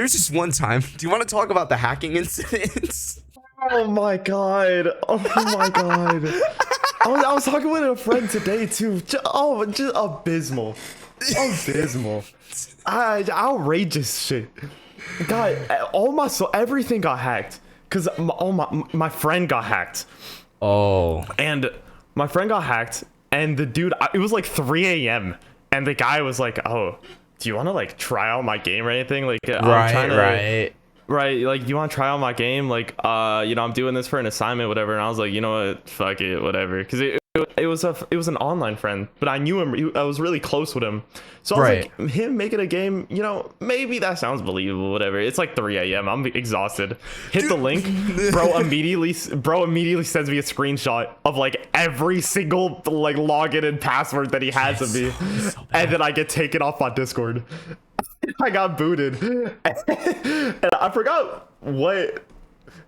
there's this one time. Do you want to talk about the hacking incidents? Oh my god. Oh my god. I was talking with a friend today too. Just abysmal. Abysmal. Outrageous shit. God, everything got hacked. Cause my friend got hacked. Oh. And my friend got hacked, and the dude, it was like 3 a.m. and the guy was like, "Oh, do you want to like try out my game or anything?" Like, right, like, you want to try out my game? Like, I'm doing this for an assignment, whatever. And I was like, you know what, fuck it, whatever. Because it was an online friend, but I knew him. I was really close with him, so I was like, him making a game, maybe that sounds believable, whatever. It's like 3 a.m. I'm exhausted. Hit the link, bro. Immediately sends me a screenshot of like every single like login and password that he has of me, and then I get taken off my Discord. I got booted, and I forgot what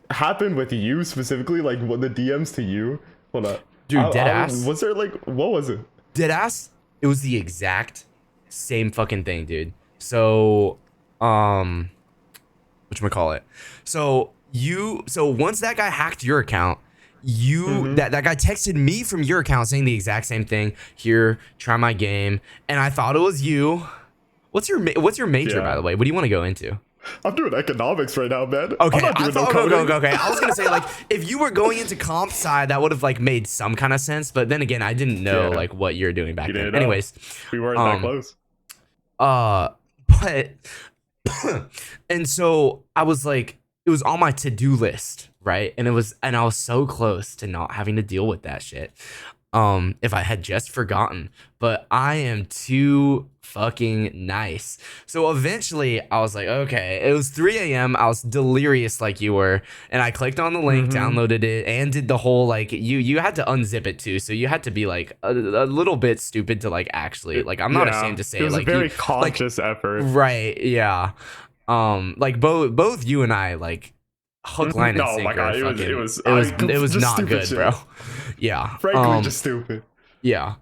happened with you specifically, like what the DMs to you. Hold up. Dude, deadass. Was there like, what was it? Deadass? It was the exact same fucking thing, dude. So, whatchamacallit? So once that guy hacked your account, that guy texted me from your account saying the exact same thing. Here, try my game. And I thought it was you. What's your major, by the way? What do you want to go into? I'm doing economics right now, man. Okay, I'm not doing no coding. Okay. I was gonna say, like, if you were going into comp side, that would have like made some kind of sense. But then again, I didn't know like what you're doing back then. Anyways, we weren't that close. But and so I was like, it was on my to-do list, right? And I was so close to not having to deal with that shit. If I had just forgotten, but I am too fucking nice. So eventually I was like, okay, it was 3 a.m. I was delirious like you were, and I clicked on the link, downloaded it, and did the whole like you had to unzip it too, so you had to be like a little bit stupid to like actually like, I'm not ashamed to say it was like a very conscious effort, right? Yeah. Like both you and I like hook, line, and sinker. Oh my god, it was not good, shit, bro. Yeah, frankly, just stupid. Yeah,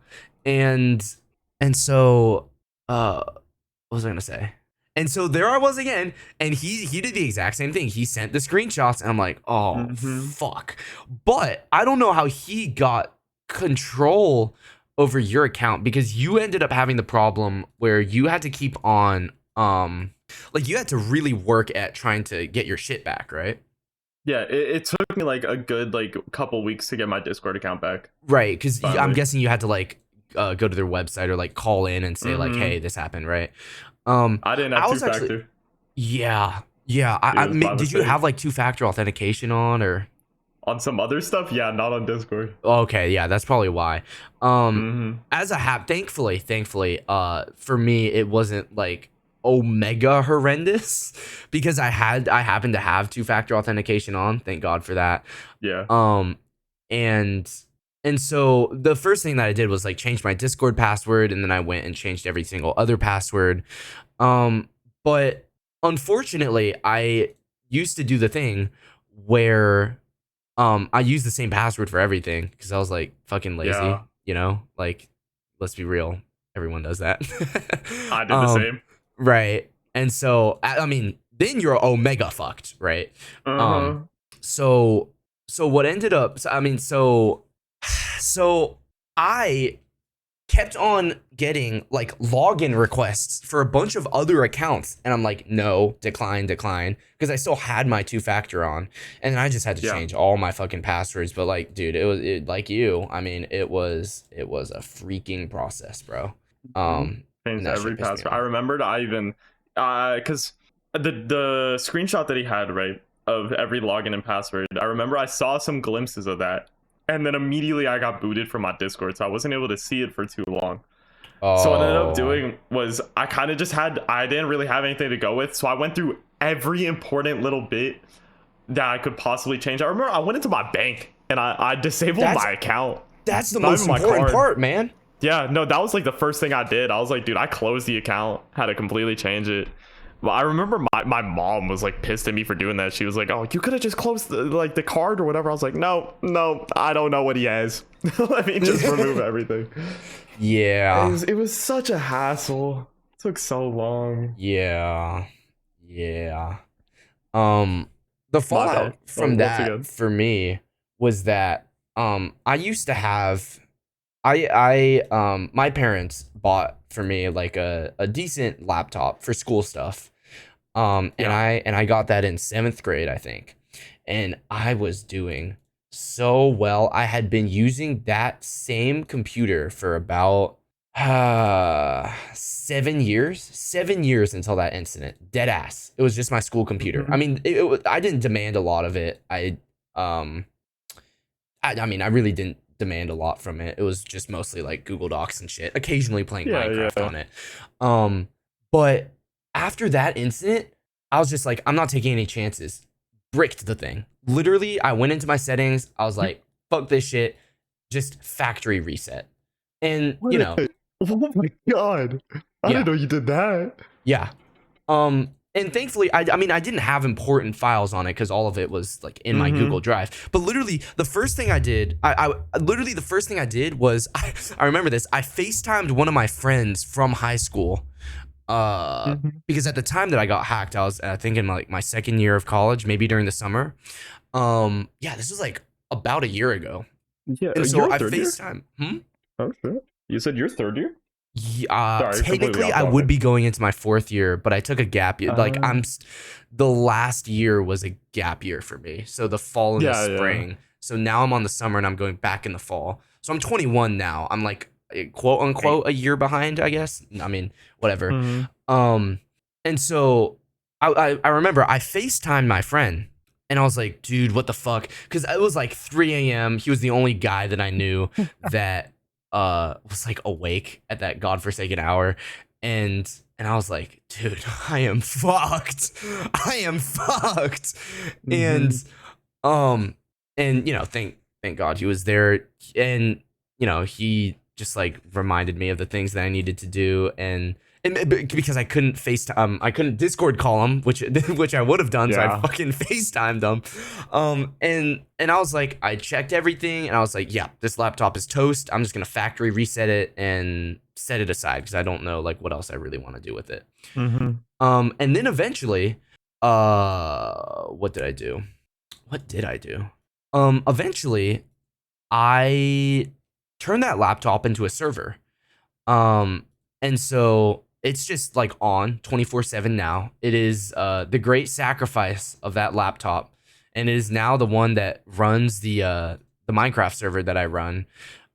and so what was I gonna say? And so there I was again, and he did the exact same thing. He sent the screenshots, and I'm like, oh fuck. But I don't know how he got control over your account, because you ended up having the problem where you had to keep on like you had to really work at trying to get your shit back, right? Yeah, it took me like a good couple weeks to get my Discord account back. Right, because I'm guessing you had to like go to their website or like call in and say like, hey, this happened, right? I didn't have two-factor. Yeah. Did you have like two-factor authentication on, or on some other stuff? Yeah, not on Discord. Okay, yeah, that's probably why. As a thankfully, for me, it wasn't like omega horrendous, because I happened to have two-factor authentication on. Thank God for that. Yeah. And so the first thing that I did was like change my Discord password, and then I went and changed every single other password. But unfortunately, I used to do the thing where I used the same password for everything, because I was like fucking lazy, like, let's be real, everyone does that. I did the same. Right. And so, I mean, then you're omega fucked, right? So what ended up, so I kept on getting like login requests for a bunch of other accounts, and I'm like, no, decline, because I still had my two-factor on, and then I just had to change all my fucking passwords. But like, dude, it was like you. I mean, it was a freaking process, bro. Every password. I remembered I even because the screenshot that he had, right, of every login and password, I remember I saw some glimpses of that, and then immediately I got booted from my Discord, so I wasn't able to see it for too long. So what I ended up doing was I didn't really have anything to go with, so I went through every important little bit that I could possibly change. I remember I went into my bank and I disabled my account. That's the most important part, man. Yeah, no, that was like the first thing I did. I was like, dude, I closed the account, had to completely change it. Well, I remember my mom was like pissed at me for doing that. She was like, oh, you could have just closed the card or whatever. I was like, no, I don't know what he has. Let me just remove everything. Yeah. It was such a hassle. It took so long. Yeah. Yeah. Um, the My bad. fallout Oh, from once that again. for me was that I used to have my parents bought for me like a decent laptop for school stuff. And Yeah. I got that in 7th grade, I think. And I was doing so well. I had been using that same computer for about 7 years. 7 years until that incident. Dead ass. It was just my school computer. I Mhm. mean, I didn't demand a lot of it. Um I mean, I really didn't demand a lot from it. It was just mostly like Google Docs and shit, occasionally playing Yeah, Minecraft yeah. on it. Um, but after that incident, I was just like, I'm not taking any chances. Bricked the thing. Literally, I went into my settings. I was You like, fuck this shit. Just factory reset. And, what oh my god. I didn't yeah, know you did that. yeah. And thankfully, I mean, I didn't have important files on it because all of it was like in my Mm-hmm. Google Drive. But literally, the first thing I did, literally the first thing I did was I remember this. I FaceTimed one of my friends from high school. Mm-hmm. Because at the time that I got hacked, I was I think in like my 2nd year of college, maybe during the summer. Yeah, this was like about a year ago. Yeah, And so you're in I third year? FaceTime. Oh shit. You said you're third year? Sorry, completely Technically, off I would topic. be going into my 4th year, but I took a gap year. Like Uh, the last year was a gap year for me. So the fall and the yeah, yeah. spring. So now I'm on the summer and I'm going back in the fall. So I'm 21 now. I'm like quote unquote a year behind, I guess. I mean, whatever. Mm-hmm. Um, and so I remember I FaceTimed my friend and I was like, dude, what the fuck? Because it was like 3 a.m. He was the only guy that I knew that was like awake at that godforsaken hour. And I was like, dude, I am fucked. I am fucked. And Mm-hmm. um and thank God he was there. And he just like reminded me of the things that I needed to do. And because I couldn't Discord call him, which which I would have done, so I Yeah. fucking FaceTimed him. And I was like, I checked everything, and I was like, yeah, this laptop is toast. I'm just gonna factory reset it and set it aside because I don't know like what else I really want to do with it. Mm-hmm. And then eventually, what did I do? What did I do? Eventually, I turned that laptop into a server. Um, and so it's just like on 24/7 now. It is the great sacrifice of that laptop, and it is now the one that runs the Minecraft server that I run.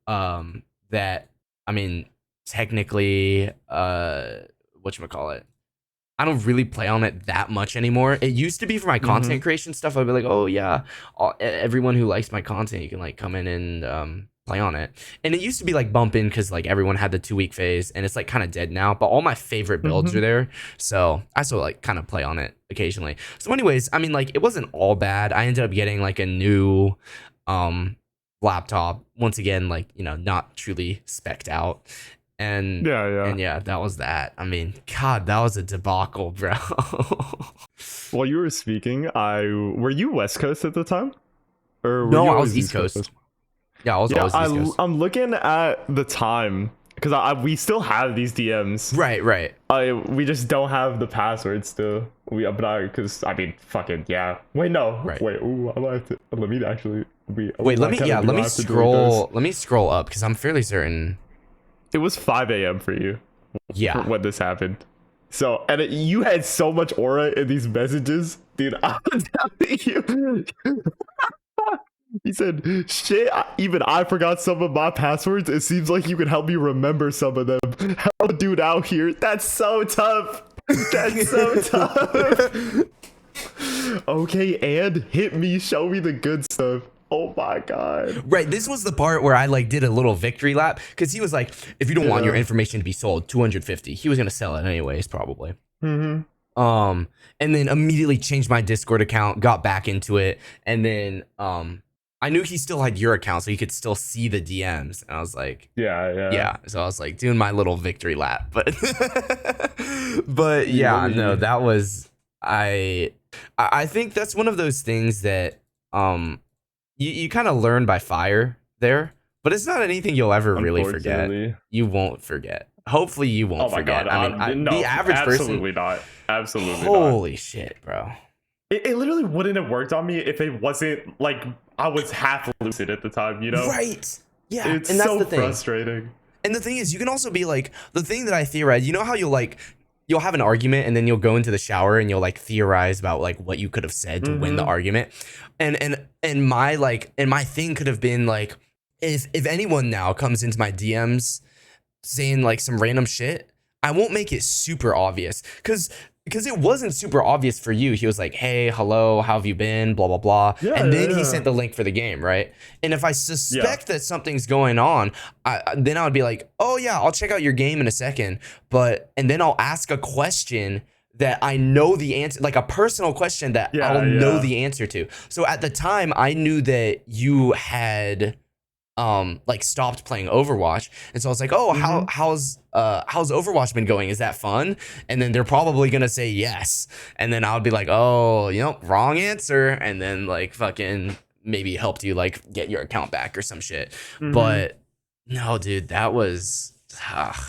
That I mean, technically, whatchamacallit, I don't really play on it that much anymore. It used to be for my Mm-hmm. content creation stuff. I'd be like, oh yeah, everyone who likes my content, you can like come in and play on it. And it used to be like bump in because like everyone had the 2 week phase, and it's like kind of dead now. But all my favorite builds Mm-hmm. are there, so I still like kind of play on it occasionally. So, anyways, I mean, like it wasn't all bad. I ended up getting like a new um laptop once again, like not truly specced out. and Yeah, yeah. and yeah, that was that. I mean, God, that was a debacle, bro. While you were speaking, I were you West Coast at the time? Or were No, you I was always East East Coast. Coast? Yeah, I was Yeah, always East Coast. I'm looking at the time because we still have these DMs. Right, right, We just don't have the password still. But I because I mean fucking yeah. Wait no. right. Wait. Ooh, I might have to, let me actually. Wait, let What I me kind yeah, of do let I me have to delete those? scroll. Let me scroll up because I'm fairly certain. It was 5 a.m. for you for Yeah, when this happened. So you had so much aura in these messages, dude. I'm telling you. He said, "Shit, even I forgot some of my passwords. It seems like you can help me remember some of them. Help a dude out here. That's so tough. That's so tough." Okay, and hit me. Show me the good stuff. Oh my god. right. This was the part where I like did a little victory lap because he was like, if you don't want your Yeah. information to be sold, 250. He was gonna sell it anyways, probably. Mm-hmm. Um, and then immediately changed my Discord account, got back into it, and then I knew he still had your account, so he could still see the DMs, and I was like, Yeah, yeah. yeah. So I was like doing my little victory lap, but but Dude, let yeah, no, me. that was I think that's one of those things that um you kind of learn by fire there, but it's not anything you'll ever really forget. Unfortunately. You won't forget. Hopefully you won't Oh my forget. god, I mean, no, the average absolutely person. not. Absolutely not. Holy shit, bro. It literally wouldn't have worked on me if it wasn't like I was half lucid at the time, you know? Right. Yeah, It's and that's so the thing. frustrating. And the thing is, you can also be like, the thing that I theorize, you know how you'll have an argument and then you'll go into the shower and you'll like theorize about like what you could have said to win the argument. And my thing could have been like, if anyone now comes into my DMs saying like some random shit, I won't make it super obvious because it wasn't super obvious for you. He was like, "Hey, hello, how have you been?" Blah blah blah, Yeah, and then yeah, he yeah. sent the link for the game, right? And if I Yeah. suspect that something's going on, then I would be like, "Oh yeah, I'll check out your game in a second." And then I'll ask a question that I know the answer, like a personal question that Yeah, I'll know yeah. the answer to. So at the time, I knew that you had like stopped playing Overwatch, and so I was like, oh, how's Overwatch been going? Is that fun? And then they're probably gonna say yes, and then I would be like, oh, wrong answer, and then like fucking maybe helped you like get your account back or some shit. But no, dude, that was